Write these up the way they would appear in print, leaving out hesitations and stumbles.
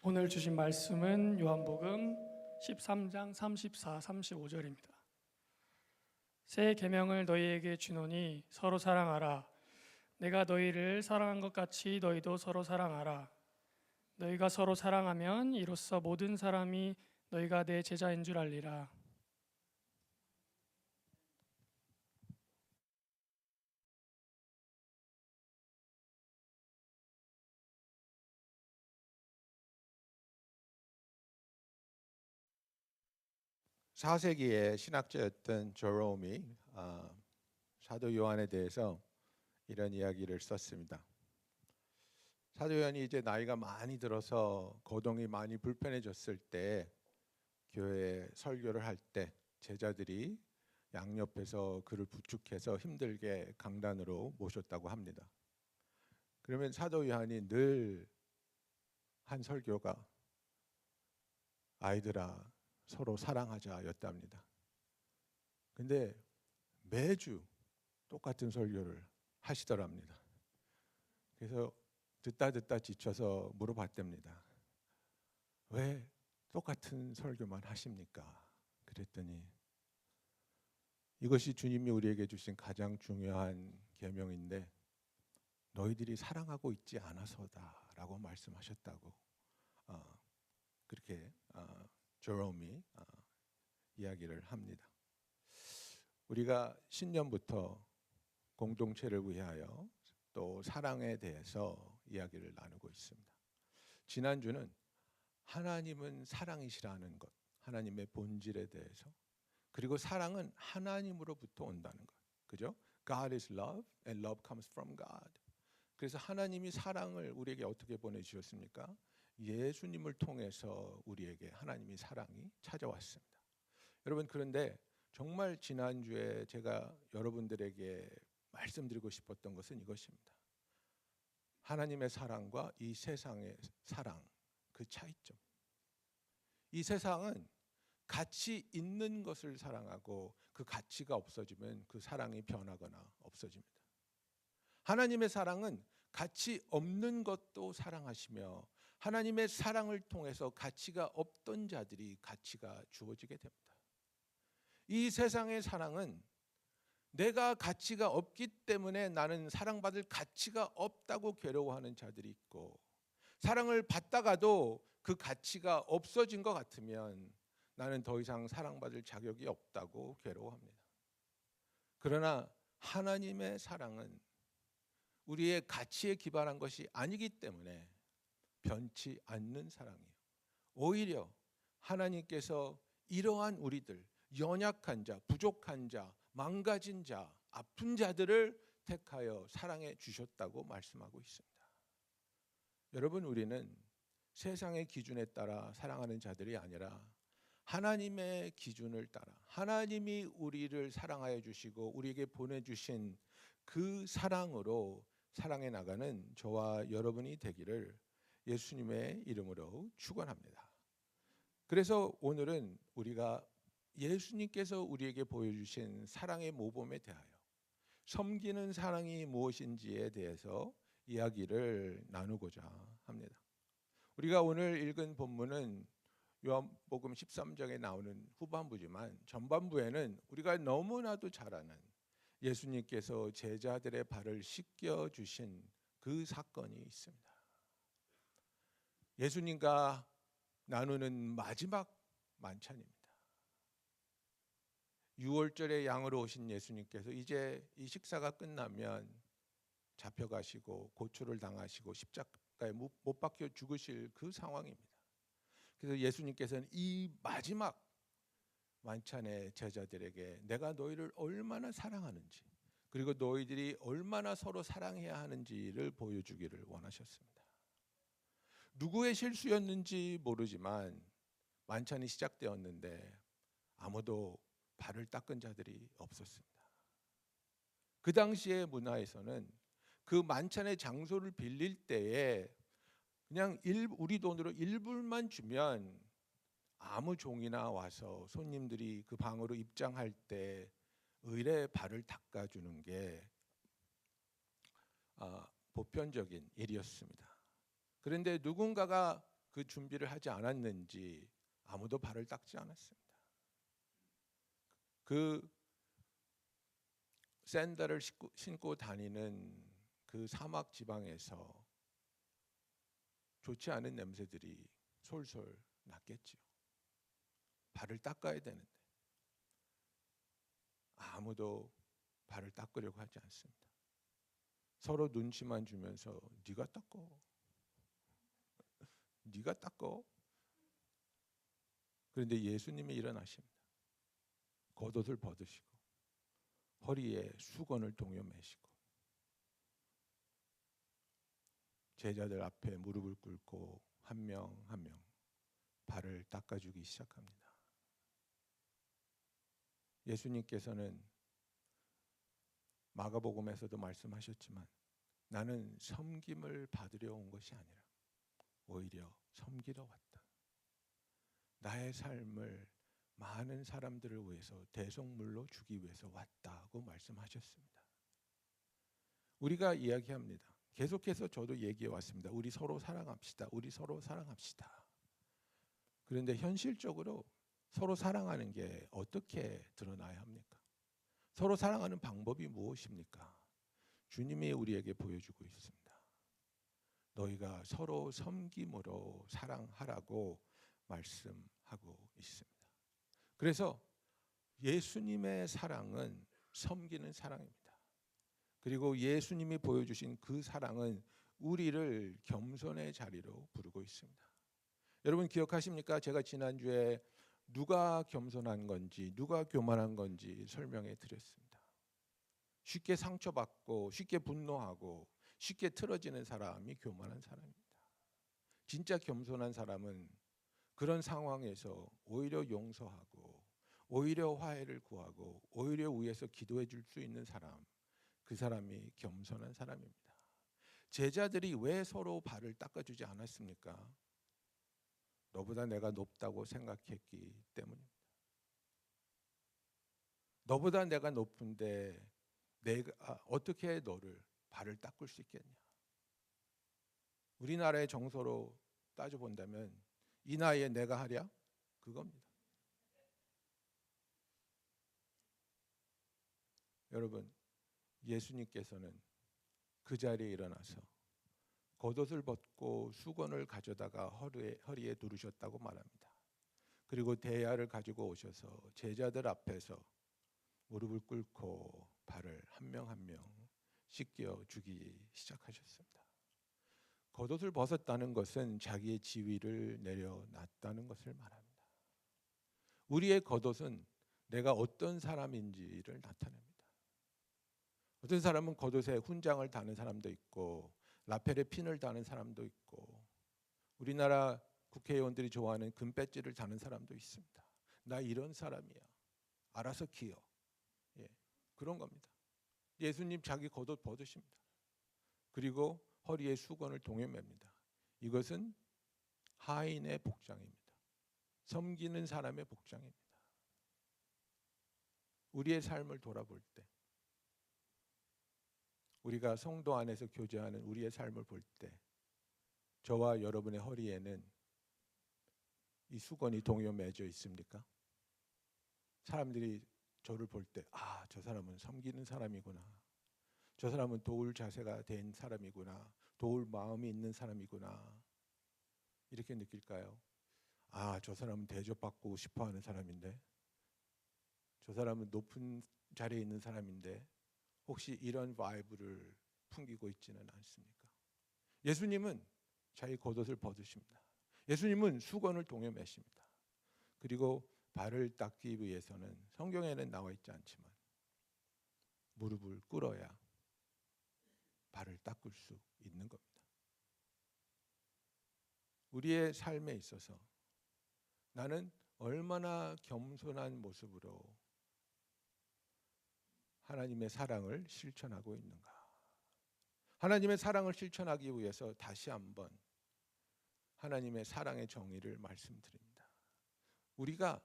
오늘 주신 말씀은 요한복음 13장 34, 35절입니다. 새 계명을 너희에게 주노니 서로 사랑하라. 내가 너희를 사랑한 것 같이 너희도 서로 사랑하라. 너희가 서로 사랑하면 이로써 모든 사람이 너희가 내 제자인 줄 알리라. (4세기의) 신학자였던 제롬이 사도 요한에 대해서 이런 이야기를 썼습니다. 사도 요한이 이제 나이가 많이 들어서 거동이 많이 불편해졌을 때 교회에 설교를 할 때 제자들이 양옆에서 그를 부축해서 힘들게 강단으로 모셨다고 합니다. 그러면 사도 요한이 늘 한 설교가 아이들아 서로 사랑하자였답니다. 근데 매주 똑같은 설교를 하시더랍니다. 그래서 듣다 지쳐서 물어봤답니다. 왜 똑같은 설교만 하십니까? 그랬더니 이것이 주님이 우리에게 주신 가장 중요한 계명인데 너희들이 사랑하고 있지 않아서다라고 말씀하셨다고 그렇게 제롬이 이야기를 합니다. 우리가 신년부터 공동체를 위하여 또 사랑에 대해서 이야기를 나누고 있습니다. 지난주는 하나님은 사랑이시라는 것, 하나님의 본질에 대해서, 그리고 사랑은 하나님으로부터 온다는 것, 그죠? God is love and love comes from God. 그래서 하나님이 사랑을 우리에게 어떻게 보내주셨습니까? 예수님을 통해서 우리에게 하나님이 사랑이 찾아왔습니다. 여러분, 그런데 정말 지난주에 제가 여러분들에게 말씀드리고 싶었던 것은 이것입니다. 하나님의 사랑과 이 세상의 사랑, 그 차이점. 이 세상은 가치 있는 것을 사랑하고 그 가치가 없어지면 그 사랑이 변하거나 없어집니다. 하나님의 사랑은 가치 없는 것도 사랑하시며 하나님의 사랑을 통해서 가치가 없던 자들이 가치가 주어지게 됩니다. 이 세상의 사랑은 내가 가치가 없기 때문에 나는 사랑받을 가치가 없다고 괴로워하는 자들이 있고, 사랑을 받다가도 그 가치가 없어진 것 같으면 나는 더 이상 사랑받을 자격이 없다고 괴로워합니다. 그러나 하나님의 사랑은 우리의 가치에 기반한 것이 아니기 때문에 변치 않는 사랑이에요. 오히려 하나님께서 이러한 우리들, 연약한 자, 부족한 자, 망가진 자, 아픈 자들을 택하여 사랑해 주셨다고 말씀하고 있습니다. 여러분, 우리는 세상의 기준에 따라 사랑하는 자들이 아니라 하나님의 기준을 따라 하나님이 우리를 사랑하여 주시고 우리에게 보내주신 그 사랑으로 사랑해 나가는 저와 여러분이 되기를 예수님의 이름으로 축원합니다. 그래서 오늘은 우리가 예수님께서 우리에게 보여주신 사랑의 모범에 대하여, 섬기는 사랑이 무엇인지에 대해서 이야기를 나누고자 합니다. 우리가 오늘 읽은 본문은 요한복음 13장에 나오는 후반부지만 전반부에는 우리가 너무나도 잘 아는 예수님께서 제자들의 발을 씻겨 주신 그 사건이 있습니다. 예수님과 나누는 마지막 만찬입니다. 6월절에 양으로 오신 예수님께서 이제 이 식사가 끝나면 잡혀가시고 고초를 당하시고 십자가에 못 박혀 죽으실 그 상황입니다. 그래서 예수님께서는 이 마지막 만찬의 제자들에게 내가 너희를 얼마나 사랑하는지, 그리고 너희들이 얼마나 서로 사랑해야 하는지를 보여주기를 원하셨습니다. 누구의 실수였는지 모르지만 만찬이 시작되었는데 아무도 발을 닦은 자들이 없었습니다. 그 당시의 문화에서는 그 만찬의 장소를 빌릴 때에 그냥 우리 돈으로 1불만 주면 아무 종이나 와서 손님들이 그 방으로 입장할 때 의례 발을 닦아주는 게 보편적인 일이었습니다. 그런데 누군가가 그 준비를 하지 않았는지 아무도 발을 닦지 않았습니다. 그 샌들을 신고 다니는 그 사막 지방에서 좋지 않은 냄새들이 솔솔 났겠지요. 발을 닦아야 되는데 아무도 발을 닦으려고 하지 않습니다. 서로 눈치만 주면서 네가 닦어, 네가 닦어. 그런데 예수님이 일어나십니다. 겉옷을 벗으시고 허리에 수건을 동여 매시고 제자들 앞에 무릎을 꿇고 한 명 한 명 발을 닦아주기 시작합니다. 예수님께서는 마가복음에서도 말씀하셨지만 나는 섬김을 받으려 온 것이 아니라 오히려 섬기러 왔다. 나의 삶을 많은 사람들을 위해서 대속물로 주기 위해서 왔다고 말씀하셨습니다. 우리가 이야기합니다. 계속해서 저도 얘기해 왔습니다. 우리 서로 사랑합시다. 우리 서로 사랑합시다. 그런데 현실적으로 서로 사랑하는 게 어떻게 드러나야 합니까? 서로 사랑하는 방법이 무엇입니까? 주님이 우리에게 보여주고 있습니다. 너희가 서로 섬김으로 사랑하라고 말씀하고 있습니다. 그래서 예수님의 사랑은 섬기는 사랑입니다. 그리고 예수님이 보여주신 그 사랑은 우리를 겸손의 자리로 부르고 있습니다. 여러분 기억하십니까? 제가 지난주에 누가 겸손한 건지 누가 교만한 건지 설명해 드렸습니다. 쉽게 상처받고 쉽게 분노하고 쉽게 틀어지는 사람이 교만한 사람입니다. 진짜 겸손한 사람은 그런 상황에서 오히려 용서하고 오히려 화해를 구하고 오히려 위에서 기도해 줄 수 있는 사람, 그 사람이 겸손한 사람입니다. 제자들이 왜 서로 발을 닦아주지 않았습니까? 너보다 내가 높다고 생각했기 때문입니다. 너보다 내가 높은데 내가 어떻게 너를 발을 닦을 수 있겠냐? 우리나라의 정서로 따져본다면 이 나이에 내가 하랴? 그겁니다. 여러분, 예수님께서는 그 자리에 일어나서 겉옷을 벗고 수건을 가져다가 허리에 두르셨다고 말합니다. 그리고 대야를 가지고 오셔서 제자들 앞에서 무릎을 꿇고 발을 한 명 한 명 씻겨주기 시작하셨습니다. 겉옷을 벗었다는 것은 자기의 지위를 내려놨다는 것을 말합니다. 우리의 겉옷은 내가 어떤 사람인지를 나타냅니다. 어떤 사람은 겉옷에 훈장을 다는 사람도 있고 라펠에 핀을 다는 사람도 있고 우리나라 국회의원들이 좋아하는 금배지를 다는 사람도 있습니다. 나 이런 사람이야. 알아서 기어. 그런 겁니다. 예수님 자기 겉옷 벗으십니다. 그리고 허리에 수건을 동여 맵니다. 이것은 하인의 복장입니다. 섬기는 사람의 복장입니다. 우리의 삶을 돌아볼 때 우리가 성도 안에서 교제하는 우리의 삶을 볼 때 저와 여러분의 허리에는 이 수건이 동여 매져 있습니까? 사람들이 저를 볼 때 저 사람은 섬기는 사람이구나. 저 사람은 도울 자세가 된 사람이구나. 도울 마음이 있는 사람이구나. 이렇게 느낄까요? 저 사람은 대접받고 싶어하는 사람인데 저 사람은 높은 자리에 있는 사람인데 혹시 이런 바이브를 풍기고 있지는 않습니까? 예수님은 자기 겉옷을 벗으십니다. 예수님은 수건을 동여 매십니다. 그리고 발을 닦기 위해서는 성경에는 나와 있지 않지만 무릎을 꿇어야 발을 닦을 수 있는 겁니다. 우리의 삶에 있어서 나는 얼마나 겸손한 모습으로 하나님의 사랑을 실천하고 있는가? 하나님의 사랑을 실천하기 위해서 다시 한번 하나님의 사랑의 정의를 말씀드립니다. 우리가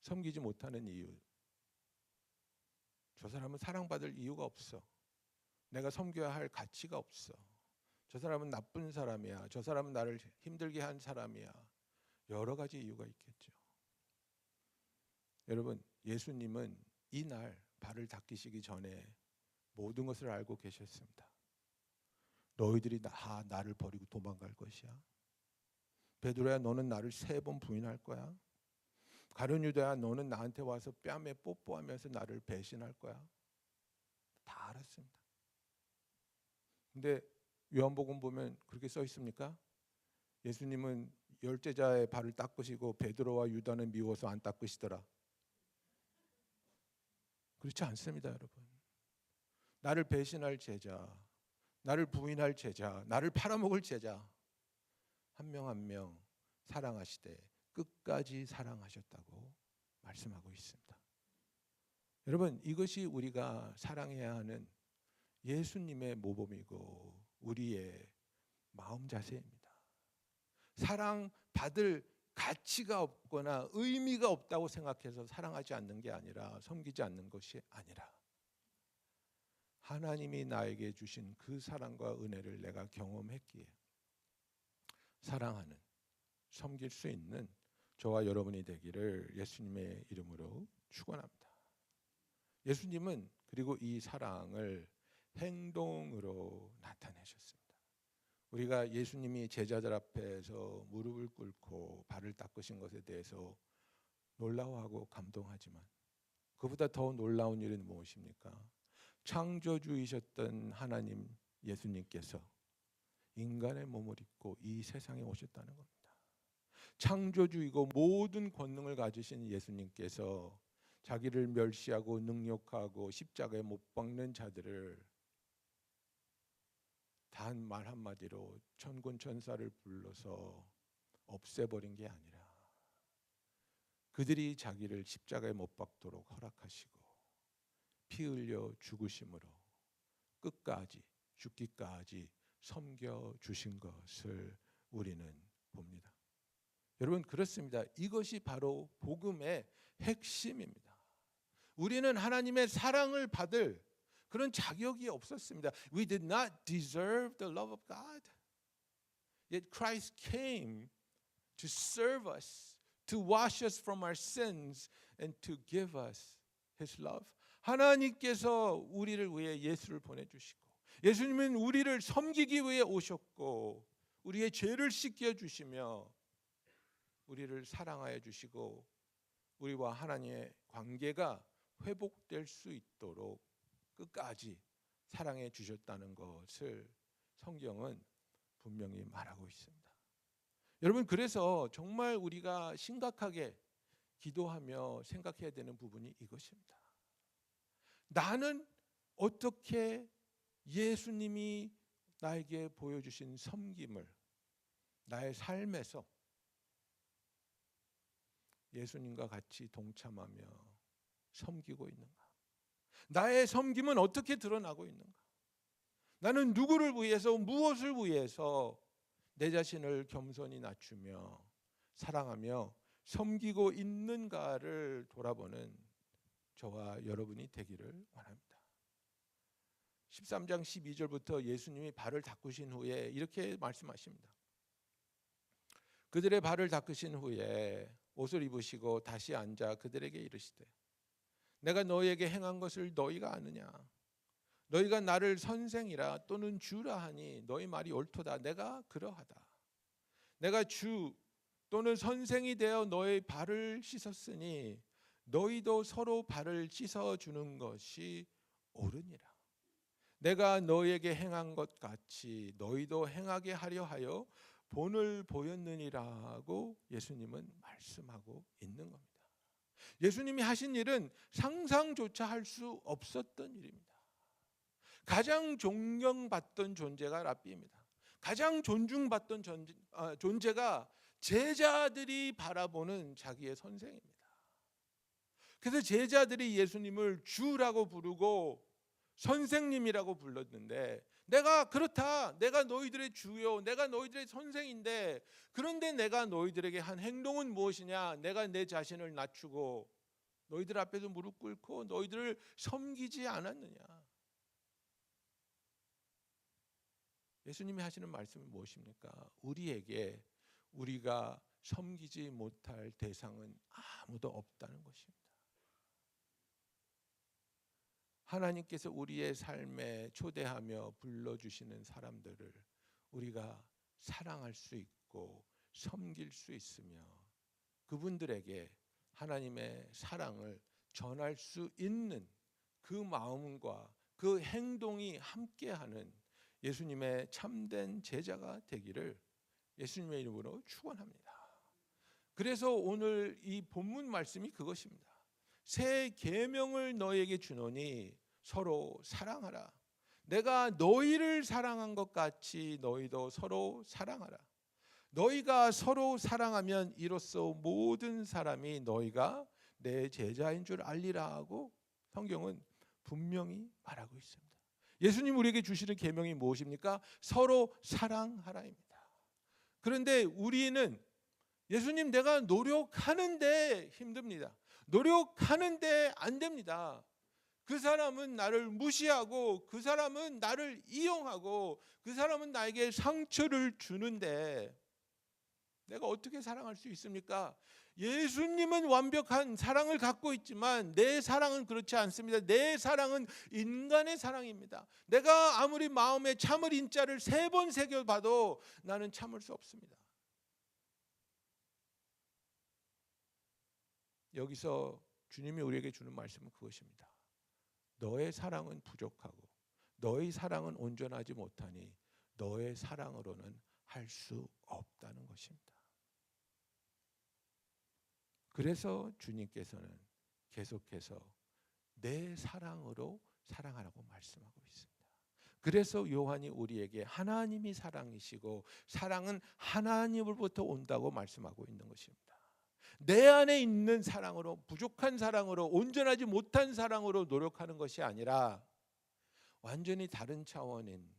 섬기지 못하는 이유, 저 사람은 사랑받을 이유가 없어. 내가 섬겨야 할 가치가 없어. 저 사람은 나쁜 사람이야. 저 사람은 나를 힘들게 한 사람이야. 여러 가지 이유가 있겠죠. 여러분, 예수님은 이날 발을 닦이시기 전에 모든 것을 알고 계셨습니다. 너희들이 나를 버리고 도망갈 것이야. 베드로야, 너는 나를 3번 부인할 거야. 가룟 유다야, 너는 나한테 와서 뺨에 뽀뽀하면서 나를 배신할 거야. 다 알았습니다. 근데 요한복음 보면 그렇게 써 있습니까? 예수님은 10제자의 발을 닦으시고 베드로와 유다는 미워서 안 닦으시더라. 그렇지 않습니다, 여러분. 나를 배신할 제자, 나를 부인할 제자, 나를 팔아먹을 제자 한 명 한 명 사랑하시되 끝까지 사랑하셨다고 말씀하고 있습니다. 여러분, 이것이 우리가 사랑해야 하는 예수님의 모범이고 우리의 마음 자세입니다. 사랑받을 가치가 없거나 의미가 없다고 생각해서 사랑하지 않는 게 아니라, 섬기지 않는 것이 아니라, 하나님이 나에게 주신 그 사랑과 은혜를 내가 경험했기에 사랑하는, 섬길 수 있는 저와 여러분이 되기를 예수님의 이름으로 축원합니다. 예수님은 그리고 이 사랑을 행동으로 나타내셨습니다. 우리가 예수님이 제자들 앞에서 무릎을 꿇고 발을 닦으신 것에 대해서 놀라워하고 감동하지만, 그보다 더 놀라운 일은 무엇입니까? 창조주이셨던 하나님 예수님께서 인간의 몸을 입고 이 세상에 오셨다는 겁니다. 창조주이고 모든 권능을 가지신 예수님께서 자기를 멸시하고 능욕하고 십자가에 못 박는 자들을 단 말 한마디로 천군 천사를 불러서 없애버린 게 아니라, 그들이 자기를 십자가에 못 박도록 허락하시고 피 흘려 죽으심으로 끝까지, 죽기까지 섬겨주신 것을 우리는 봅니다. 여러분, 그렇습니다. 이것이 바로 복음의 핵심입니다. 우리는 하나님의 사랑을 받을 그런 자격이 없었습니다. We did not deserve the love of God. Yet Christ came to serve us, to wash us from our sins, and to give us His love. 하나님께서 우리를 위해 예수를 보내주시고, 예수님은 우리를 섬기기 위해 오셨고, 우리의 죄를 씻겨주시며 우리를 사랑하여 주시고 우리와 하나님의 관계가 회복될 수 있도록 끝까지 사랑해 주셨다는 것을 성경은 분명히 말하고 있습니다. 여러분, 그래서 정말 우리가 심각하게 기도하며 생각해야 되는 부분이 이것입니다. 나는 어떻게 예수님이 나에게 보여주신 섬김을 나의 삶에서 예수님과 같이 동참하며 섬기고 있는가? 나의 섬김은 어떻게 드러나고 있는가? 나는 누구를 위해서, 무엇을 위해서 내 자신을 겸손히 낮추며 사랑하며 섬기고 있는가를 돌아보는 저와 여러분이 되기를 원합니다. 13장 12절부터 예수님이 발을 닦으신 후에 이렇게 말씀하십니다. 그들의 발을 닦으신 후에 옷을 입으시고 다시 앉아 그들에게 이르시되, 내가 너희에게 행한 것을 너희가 아느냐? 너희가 나를 선생이라 또는 주라 하니 너희 말이 옳도다. 내가 그러하다. 내가 주 또는 선생이 되어 너희 발을 씻었으니 너희도 서로 발을 씻어주는 것이 옳으니라. 내가 너희에게 행한 것 같이 너희도 행하게 하려 하여 본을 보였느니라고 예수님은 말씀하고 있는 겁니다. 예수님이 하신 일은 상상조차 할 수 없었던 일입니다. 가장 존경받던 존재가 랍비입니다. 가장 존중받던 존재가 제자들이 바라보는 자기의 선생입니다. 그래서 제자들이 예수님을 주라고 부르고 선생님이라고 불렀는데, 내가 그렇다, 내가 너희들의 주요, 내가 너희들의 선생인데, 그런데 내가 너희들에게 한 행동은 무엇이냐? 내가 내 자신을 낮추고 너희들 앞에서 무릎 꿇고 너희들을 섬기지 않았느냐? 예수님이 하시는 말씀은 무엇입니까? 우리에게 우리가 섬기지 못할 대상은 아무도 없다는 것입니다. 하나님께서 우리의 삶에 초대하며 불러주시는 사람들을 우리가 사랑할 수 있고 섬길 수 있으며 그분들에게 하나님의 사랑을 전할 수 있는 그 마음과 그 행동이 함께하는 예수님의 참된 제자가 되기를 예수님의 이름으로 축원합니다. 그래서 오늘 이 본문 말씀이 그것입니다. 새 계명을 너희에게 주노니 서로 사랑하라. 내가 너희를 사랑한 것 같이 너희도 서로 사랑하라. 너희가 서로 사랑하면 이로써 모든 사람이 너희가 내 제자인 줄 알리라 하고 성경은 분명히 말하고 있습니다. 예수님 우리에게 주시는 계명이 무엇입니까? 서로 사랑하라입니다. 그런데 우리는 예수님 내가 노력하는데 힘듭니다. 노력하는데 안 됩니다. 그 사람은 나를 무시하고 그 사람은 나를 이용하고 그 사람은 나에게 상처를 주는데 내가 어떻게 사랑할 수 있습니까? 예수님은 완벽한 사랑을 갖고 있지만 내 사랑은 그렇지 않습니다. 내 사랑은 인간의 사랑입니다. 내가 아무리 마음에 참을 인자를 3번 새겨봐도 나는 참을 수 없습니다. 여기서 주님이 우리에게 주는 말씀은 그것입니다. 너의 사랑은 부족하고 너의 사랑은 온전하지 못하니 너의 사랑으로는 할 수 없다는 것입니다. 그래서 주님께서는 계속해서 내 사랑으로 사랑하라고 말씀하고 있습니다. 그래서 요한이 우리에게 하나님이 사랑이시고 사랑은 하나님으로부터 온다고 말씀하고 있는 것입니다. 내 안에 있는 사랑으로, 부족한 사랑으로, 온전하지 못한 사랑으로 노력하는 것이 아니라 완전히 다른 차원인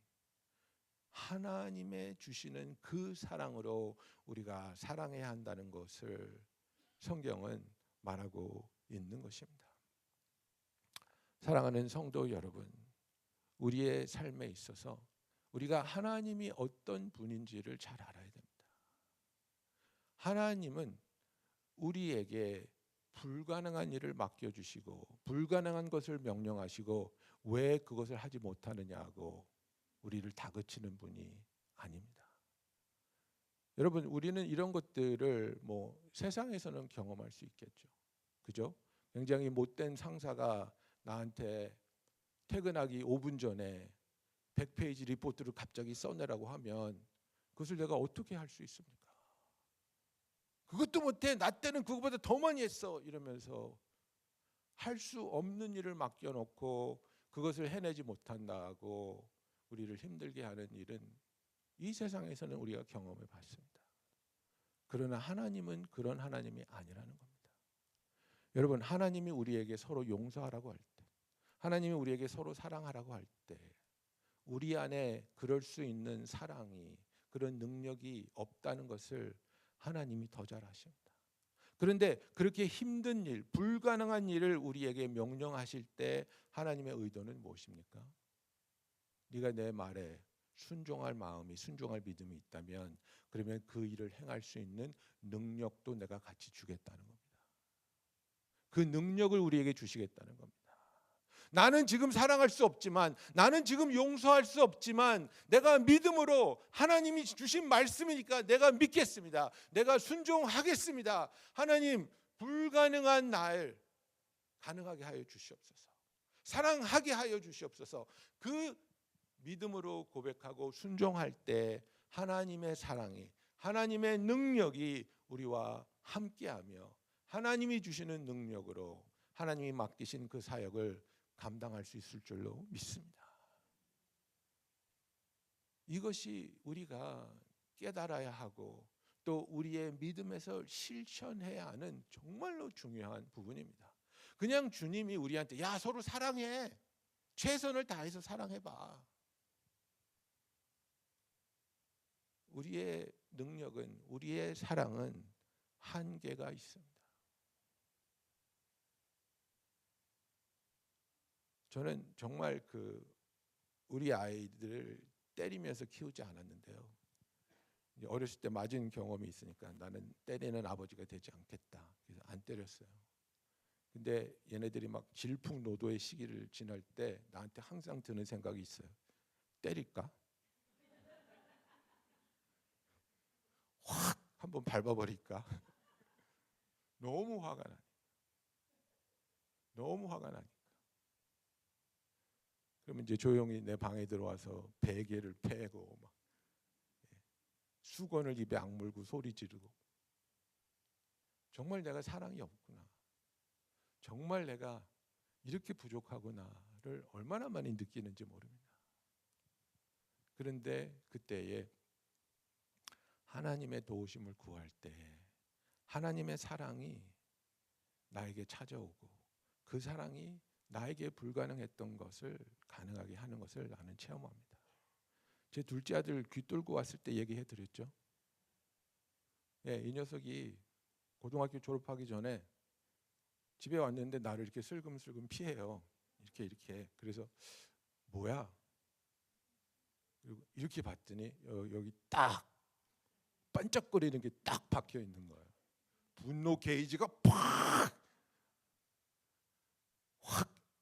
하나님의 주시는 그 사랑으로 우리가 사랑해야 한다는 것을 성경은 말하고 있는 것입니다. 사랑하는 성도 여러분, 우리의 삶에 있어서 우리가 하나님이 어떤 분인지를 잘 알아야 됩니다. 하나님은 우리에게 불가능한 일을 맡겨주시고 불가능한 것을 명령하시고 왜 그것을 하지 못하느냐고 우리를 다그치는 분이 아닙니다. 여러분, 우리는 이런 것들을 세상에서는 경험할 수 있겠죠. 그죠? 굉장히 못된 상사가 나한테 퇴근하기 5분 전에 100페이지 리포트를 갑자기 써내라고 하면 그것을 내가 어떻게 할 수 있습니까? 그것도 못해. 나 때는 그거보다 더 많이 했어. 이러면서 할 수 없는 일을 맡겨놓고 그것을 해내지 못한다고 우리를 힘들게 하는 일은 이 세상에서는 우리가 경험해 봤습니다. 그러나 하나님은 그런 하나님이 아니라는 겁니다. 여러분, 하나님이 우리에게 서로 용서하라고 할 때, 하나님이 우리에게 서로 사랑하라고 할 때 우리 안에 그럴 수 있는 사랑이, 그런 능력이 없다는 것을 하나님이 더 잘 아십니다. 그런데 그렇게 힘든 일, 불가능한 일을 우리에게 명령하실 때 하나님의 의도는 무엇입니까? 네가 내 말에 순종할 마음이, 순종할 믿음이 있다면 그러면 그 일을 행할 수 있는 능력도 내가 같이 주겠다는 겁니다. 그 능력을 우리에게 주시겠다는 겁니다. 나는 지금 사랑할 수 없지만, 나는 지금 용서할 수 없지만 내가 믿음으로 하나님이 주신 말씀이니까 내가 믿겠습니다. 내가 순종하겠습니다. 하나님, 불가능한 날 가능하게 하여 주시옵소서. 사랑하게 하여 주시옵소서. 그 믿음으로 고백하고 순종할 때 하나님의 사랑이, 하나님의 능력이 우리와 함께하며 하나님이 주시는 능력으로 하나님이 맡기신 그 사역을 감당할 수 있을 줄로 믿습니다. 이것이 우리가 깨달아야 하고 또 우리의 믿음에서 실천해야 하는 정말로 중요한 부분입니다. 그냥 주님이 우리한테 야, 서로 사랑해, 최선을 다해서 사랑해봐. 우리의 능력은, 우리의 사랑은 한계가 있습니다. 저는 정말 우리 아이들을 때리면서 키우지 않았는데요. 이제 어렸을 때 맞은 경험이 있으니까 나는 때리는 아버지가 되지 않겠다. 그래서 안 때렸어요. 근데 얘네들이 막 질풍노도의 시기를 지날 때 나한테 항상 드는 생각이 있어요. 때릴까? 확 한번 밟아버릴까? 너무 화가 나니까. 너무 화가 나니까. 그러면 이제 조용히 내 방에 들어와서 베개를 패고 막 수건을 입에 악물고 소리 지르고, 정말 내가 사랑이 없구나, 정말 내가 이렇게 부족하구나를 얼마나 많이 느끼는지 모릅니다. 그런데 그때에 하나님의 도우심을 구할 때 하나님의 사랑이 나에게 찾아오고, 그 사랑이 나에게 불가능했던 것을 가능하게 하는 것을 나는 체험합니다. 제 둘째 아들 귀 뚫고 왔을 때 얘기해 드렸죠. 예, 이 녀석이 고등학교 졸업하기 전에 집에 왔는데 나를 이렇게 슬금슬금 피해요. 이렇게. 그래서 뭐야? 그리고 이렇게 봤더니 여기 딱 반짝거리는 게 딱 박혀 있는 거예요. 분노 게이지가 확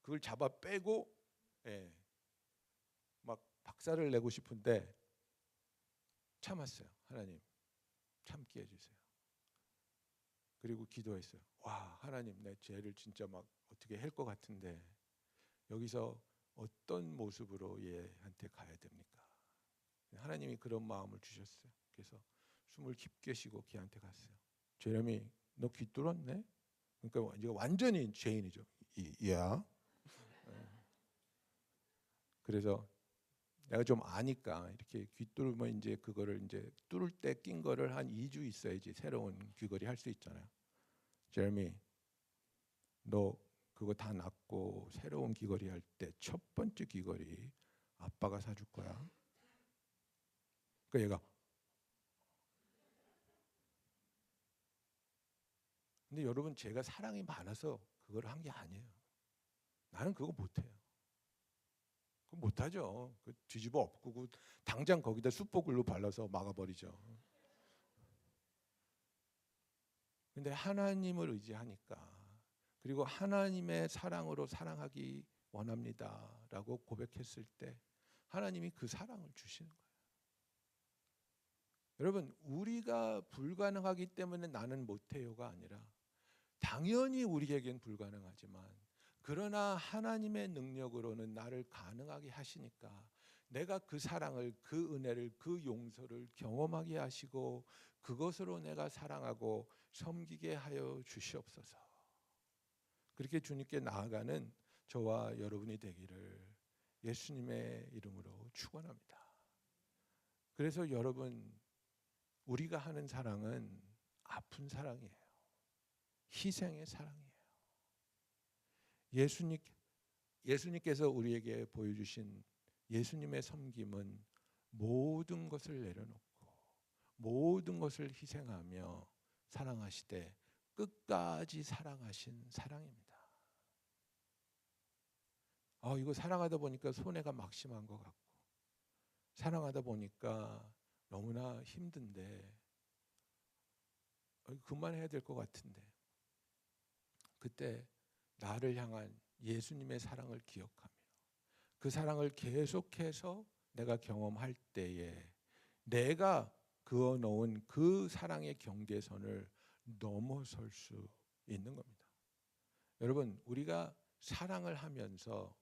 그걸 잡아 빼고, 예, 막 박살을 내고 싶은데 참았어요. 하나님, 참게 해주세요. 그리고 기도했어요. 와, 하나님, 내 죄를 진짜 막 어떻게 할 것 같은데 여기서 어떤 모습으로 얘한테 가야 됩니까? 하나님이 그런 마음을 주셨어요. 그래서 숨을 깊게 쉬고 걔한테 갔어요. 제레미, 너 귀 뚫었네? 그러니까 이제 완전히 죄인이죠. 야. 그래서 내가 좀 아니까 이렇게 귀 뚫으면 이제 그거를 이제 뚫을 때 낀 거를 한 2주 있어야지 새로운 귀걸이 할 수 있잖아요. 제레미, 너 그거 다 놨고 새로운 귀걸이 할 때 첫 번째 귀걸이 아빠가 사줄 거야. 그러니까 얘가, 근데 여러분, 제가 사랑이 많아서 그걸 한 게 아니에요. 나는 그거 못해요. 그거 못하죠. 그 뒤집어 엎고 당장 거기다 숯불로 발라서 막아버리죠. 근데 하나님을 의지하니까, 그리고 하나님의 사랑으로 사랑하기 원합니다라고 고백했을 때 하나님이 그 사랑을 주시는 거예요. 여러분, 우리가 불가능하기 때문에 나는 못해요가 아니라 당연히 우리에겐 불가능하지만, 그러나 하나님의 능력으로는 나를 가능하게 하시니까 내가 그 사랑을, 그 은혜를, 그 용서를 경험하게 하시고 그것으로 내가 사랑하고 섬기게 하여 주시옵소서. 그렇게 주님께 나아가는 저와 여러분이 되기를 예수님의 이름으로 축원합니다. 그래서 여러분, 우리가 하는 사랑은 아픈 사랑이에요. 희생의 사랑이에요. 예수님께서 우리에게 보여주신 예수님의 섬김은 모든 것을 내려놓고 모든 것을 희생하며 사랑하시되 끝까지 사랑하신 사랑입니다. 이거 사랑하다 보니까 손해가 막심한 것 같고, 사랑하다 보니까 너무나 힘든데 그만해야 될 것 같은데, 그때 나를 향한 예수님의 사랑을 기억하며 그 사랑을 계속해서 내가 경험할 때에 내가 그어놓은 그 사랑의 경계선을 넘어설 수 있는 겁니다. 여러분, 우리가 사랑을 하면서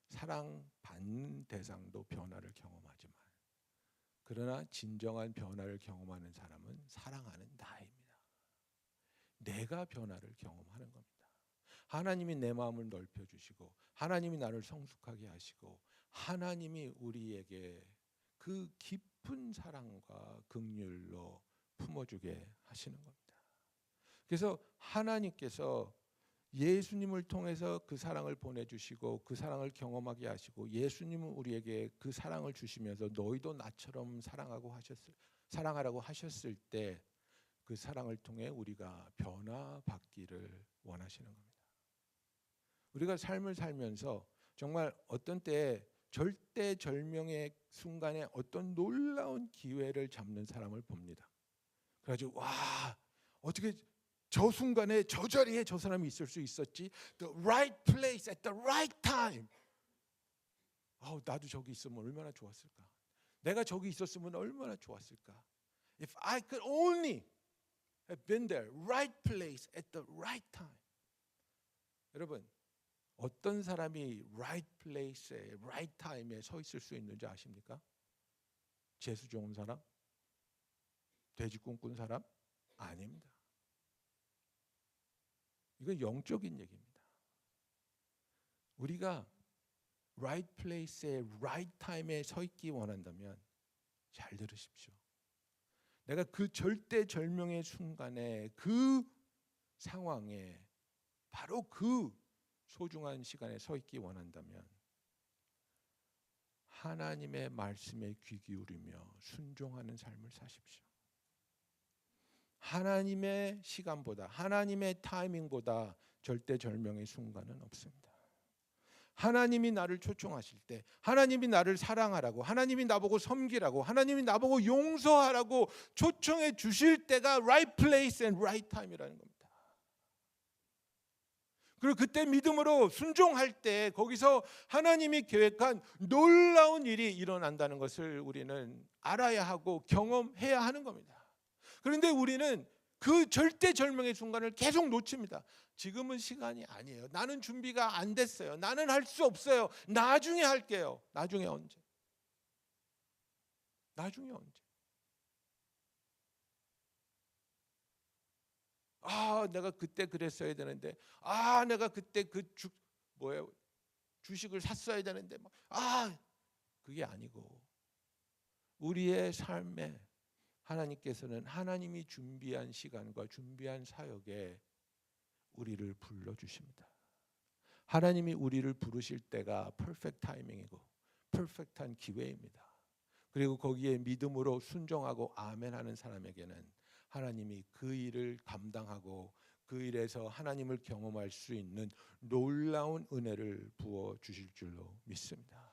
사랑받는 대상도 변화를 경험하지만, 그러나 진정한 변화를 경험하는 사람은 사랑하는 나입니다. 내가 변화를 경험하는 겁니다. 하나님이 내 마음을 넓혀주시고 하나님이 나를 성숙하게 하시고 하나님이 우리에게 그 깊은 사랑과 긍휼로 품어주게 하시는 겁니다. 그래서 하나님께서 예수님을 통해서 그 사랑을 보내주시고 그 사랑을 경험하게 하시고, 예수님은 우리에게 그 사랑을 주시면서 너희도 나처럼 사랑하라고 하셨을 때 그 사랑을 통해 우리가 변화받기를 원하시는 겁니다. 우리가 삶을 살면서 정말 어떤 때에 절대절명의 순간에 어떤 놀라운 기회를 잡는 사람을 봅니다. 그래가지고 와, 어떻게 저 순간에 저 자리에 저 사람이 있을 수 있었지? The right place at the right time. 나도 저기 있으면 얼마나 좋았을까? 내가 저기 있었으면 얼마나 좋았을까? If I could only have been there, right place at the right time. 여러분, 어떤 사람이 right place에 right time에 서 있을 수 있는지 아십니까? 재수 좋은 사람? 돼지 꿈꾼 사람? 아닙니다. 이건 영적인 얘기입니다. 우리가 right place에 right time에 서 있기 원한다면 잘 들으십시오. 내가 그 절대절명의 순간에 그 상황에 바로 그 소중한 시간에 서 있기 원한다면 하나님의 말씀에 귀 기울이며 순종하는 삶을 사십시오. 하나님의 시간보다, 하나님의 타이밍보다 절대절명의 순간은 없습니다. 하나님이 나를 초청하실 때, 하나님이 나를 사랑하라고, 하나님이 나보고 섬기라고, 하나님이 나보고 용서하라고 초청해 주실 때가 right place and right time이라는 겁니다. 그리고 그때 믿음으로 순종할 때 거기서 하나님이 계획한 놀라운 일이 일어난다는 것을 우리는 알아야 하고 경험해야 하는 겁니다. 그런데 우리는 그 절대절명의 순간을 계속 놓칩니다. 지금은 시간이 아니에요. 나는 준비가 안 됐어요. 나는 할 수 없어요. 나중에 할게요. 나중에 언제? 나중에 언제? 내가 그때 그랬어야 되는데, 내가 그때 주식을 샀어야 되는데, 그게 아니고 우리의 삶에 하나님께서는 하나님이 준비한 시간과 준비한 사역에 우리를 불러주십니다. 하나님이 우리를 부르실 때가 퍼펙트 타이밍이고 퍼펙트한 기회입니다. 그리고 거기에 믿음으로 순종하고 아멘하는 사람에게는 하나님이 그 일을 감당하고 그 일에서 하나님을 경험할 수 있는 놀라운 은혜를 부어 주실 줄로 믿습니다.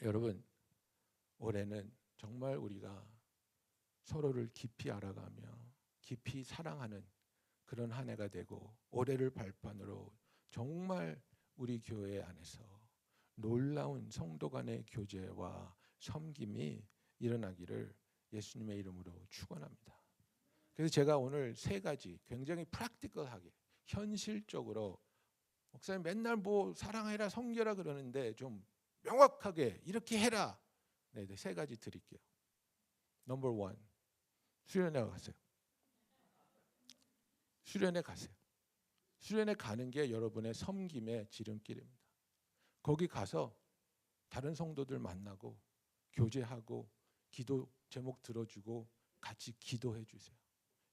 여러분, 올해는 정말 우리가 서로를 깊이 알아가며 깊이 사랑하는 그런 한 해가 되고, 올해를 발판으로 정말 우리 교회 안에서 놀라운 성도 간의 교제와 섬김이 일어나기를 예수님의 이름으로 축원합니다. 그래서 제가 오늘 세 가지 굉장히 프랙티컬하게, 현실적으로, 목사님 맨날 사랑해라 섬겨라 그러는데 좀 명확하게 이렇게 해라, 세 가지 드릴게요. 넘버 1, 수련회 가세요. 수련회 가세요. 수련회 가는 게 여러분의 섬김의 지름길입니다. 거기 가서 다른 성도들 만나고 교제하고 기도 제목 들어주고 같이 기도해 주세요.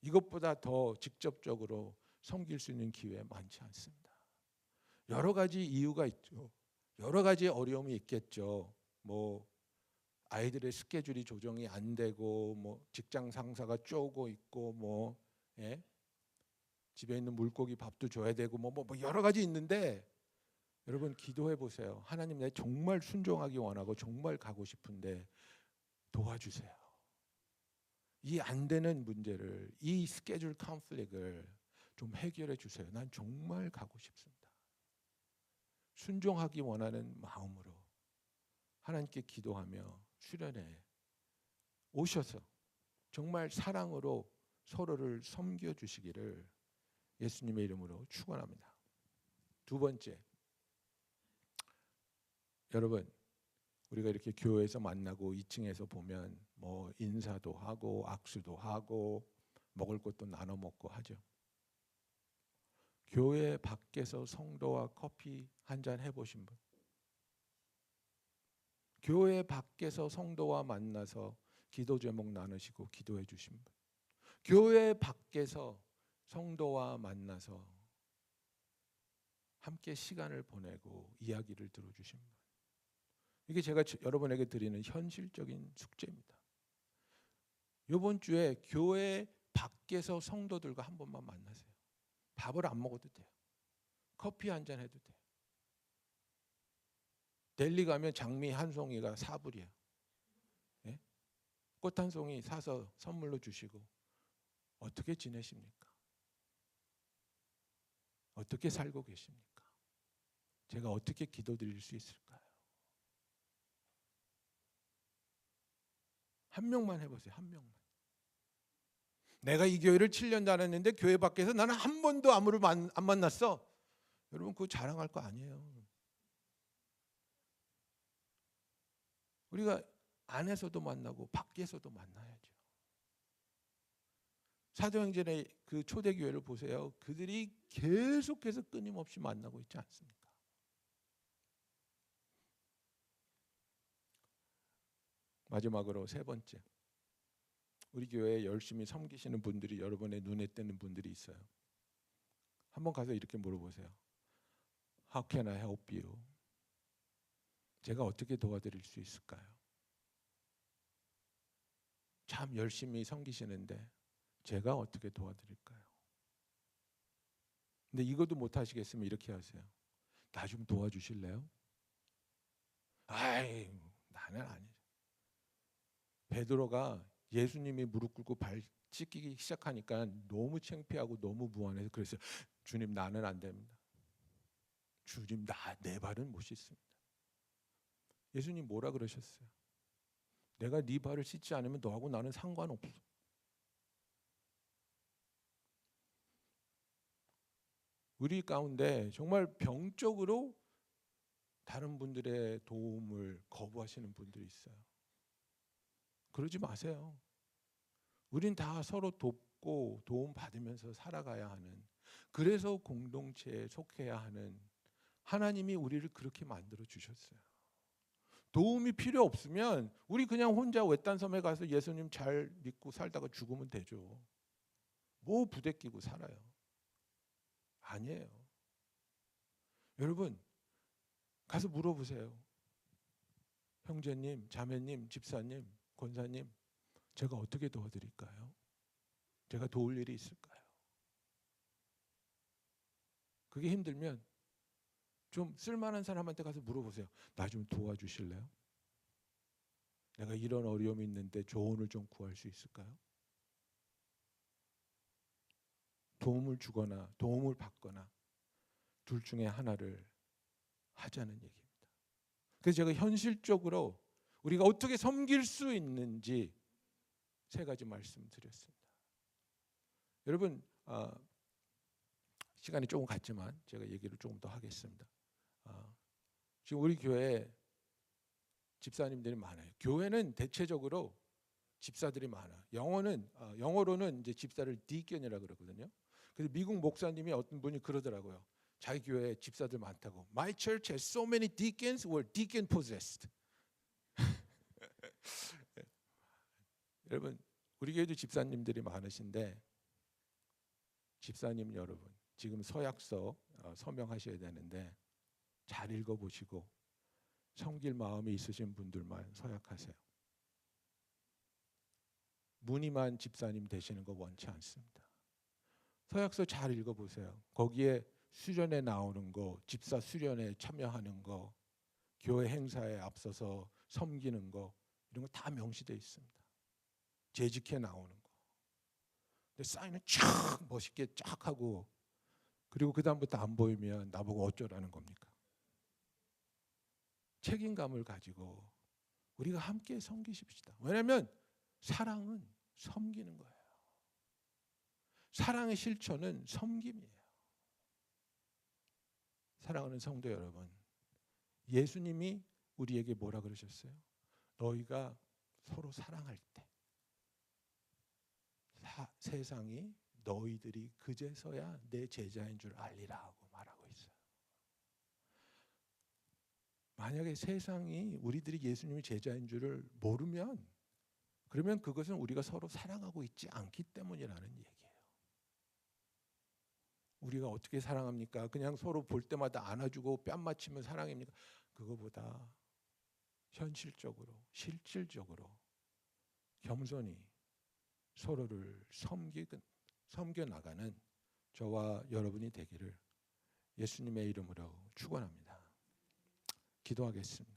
이것보다 더 직접적으로 섬길 수 있는 기회 많지 않습니다. 여러 가지 이유가 있죠. 여러 가지 어려움이 있겠죠. 아이들의 스케줄이 조정이 안 되고, 직장 상사가 쪼고 있고, 집에 있는 물고기 밥도 줘야 되고, 여러 가지 있는데, 여러분 기도해 보세요. 하나님, 내가 정말 순종하기 원하고 정말 가고 싶은데 도와주세요. 이 안 되는 문제를, 이 스케줄 컨플릭을 좀 해결해 주세요. 난 정말 가고 싶습니다. 순종하기 원하는 마음으로 하나님께 기도하며 수련회에 오셔서 정말 사랑으로 서로를 섬겨 주시기를 예수님의 이름으로 축원합니다. 두 번째, 여러분, 우리가 이렇게 교회에서 만나고 2층에서 보면 인사도 하고 악수도 하고 먹을 것도 나눠 먹고 하죠. 교회 밖에서 성도와 커피 한잔 해보신 분? 교회 밖에서 성도와 만나서 기도 제목 나누시고 기도해 주신 분? 교회 밖에서 성도와 만나서 함께 시간을 보내고 이야기를 들어주신 분? 이게 제가 여러분에게 드리는 현실적인 숙제입니다. 이번 주에 교회 밖에서 성도들과 한 번만 만나세요. 밥을 안 먹어도 돼요. 커피 한잔 해도 돼요. 델리 가면 장미 한 송이가 4불이야. 예? 꽃 한 송이 사서 선물로 주시고 어떻게 지내십니까? 어떻게 살고 계십니까? 제가 어떻게 기도드릴 수 있을까요? 한 명만 해보세요. 한 명만. 내가 이 교회를 7년 다녔는데 교회 밖에서 나는 한 번도 아무를 안 만났어. 여러분 그거 자랑할 거 아니에요. 우리가 안에서도 만나고 밖에서도 만나야죠. 사도행전의 그 초대교회를 보세요. 그들이 계속해서 끊임없이 만나고 있지 않습니까? 마지막으로 세 번째, 우리 교회에 열심히 섬기시는 분들이 여러분의 눈에 띄는 분들이 있어요. 한번 가서 이렇게 물어보세요. How can I help you? 제가 어떻게 도와드릴 수 있을까요? 참 열심히 섬기시는데 제가 어떻게 도와드릴까요? 근데 이것도 못 하시겠으면 이렇게 하세요. 나 좀 도와주실래요? 아이, 나는 아니죠. 베드로가 예수님이 무릎 꿇고 발 찢기기 시작하니까 너무 창피하고 너무 무안해서 그랬어요. 주님, 나는 안 됩니다. 주님, 내 발은 못 씻습니다. 예수님 뭐라 그러셨어요? 내가 네 발을 씻지 않으면 너하고 나는 상관없어. 우리 가운데 정말 병적으로 다른 분들의 도움을 거부하시는 분들이 있어요. 그러지 마세요. 우린 다 서로 돕고 도움 받으면서 살아가야 하는, 그래서 공동체에 속해야 하는, 하나님이 우리를 그렇게 만들어 주셨어요. 도움이 필요 없으면 우리 그냥 혼자 외딴 섬에 가서 예수님 잘 믿고 살다가 죽으면 되죠. 뭐 부대끼고 살아요. 아니에요. 여러분 가서 물어보세요. 형제님, 자매님, 집사님, 권사님, 제가 어떻게 도와드릴까요? 제가 도울 일이 있을까요? 그게 힘들면 좀 쓸만한 사람한테 가서 물어보세요. 나 좀 도와주실래요? 내가 이런 어려움이 있는데 조언을 좀 구할 수 있을까요? 도움을 주거나 도움을 받거나 둘 중에 하나를 하자는 얘기입니다. 그래서 제가 현실적으로 우리가 어떻게 섬길 수 있는지 세 가지 말씀드렸습니다. 여러분 시간이 조금 갔지만 제가 얘기를 조금 더 하겠습니다. 지금 우리 교회에 집사님들이 많아요. 교회는 대체적으로 집사들이 많아. 영어로는 이제 집사를 디견이라고 그러거든요. 그래서 미국 목사님이 어떤 분이 그러더라고요. 자기 교회에 집사들 많다고. My church has so many deacons who are deacon possessed. 여러분, 우리 교회도 집사님들이 많으신데 집사님 여러분, 지금 서약서 서명하셔야 되는데 잘 읽어보시고 섬길 마음이 있으신 분들만 서약하세요. 무늬만 집사님 되시는 거 원치 않습니다. 서약서 잘 읽어보세요. 거기에 수련회 나오는 거, 집사 수련회 참여하는 거, 교회 행사에 앞서서 섬기는 거, 이런 거 다 명시되어 있습니다. 재직해 나오는 거. 근데 사인은 쫙 멋있게 쫙 하고, 그리고 그 다음부터 안 보이면 나보고 어쩌라는 겁니까? 책임감을 가지고 우리가 함께 섬기십시다. 왜냐하면 사랑은 섬기는 거예요. 사랑의 실천은 섬김이에요. 사랑하는 성도 여러분, 예수님이 우리에게 뭐라 그러셨어요? 너희가 서로 사랑할 때 세상이 너희들이 그제서야 내 제자인 줄 알리라 하고 말하고 있어요. 만약에 세상이 우리들이 예수님의 제자인 줄을 모르면 그러면 그것은 우리가 서로 사랑하고 있지 않기 때문이라는 얘기예요. 우리가 어떻게 사랑합니까? 그냥 서로 볼 때마다 안아주고 뺨 맞추면 사랑입니까? 그거보다 현실적으로, 실질적으로 겸손히 서로를 섬겨나가는 저와 여러분이 되기를 예수님의 이름으로 축원합니다. 기도하겠습니다.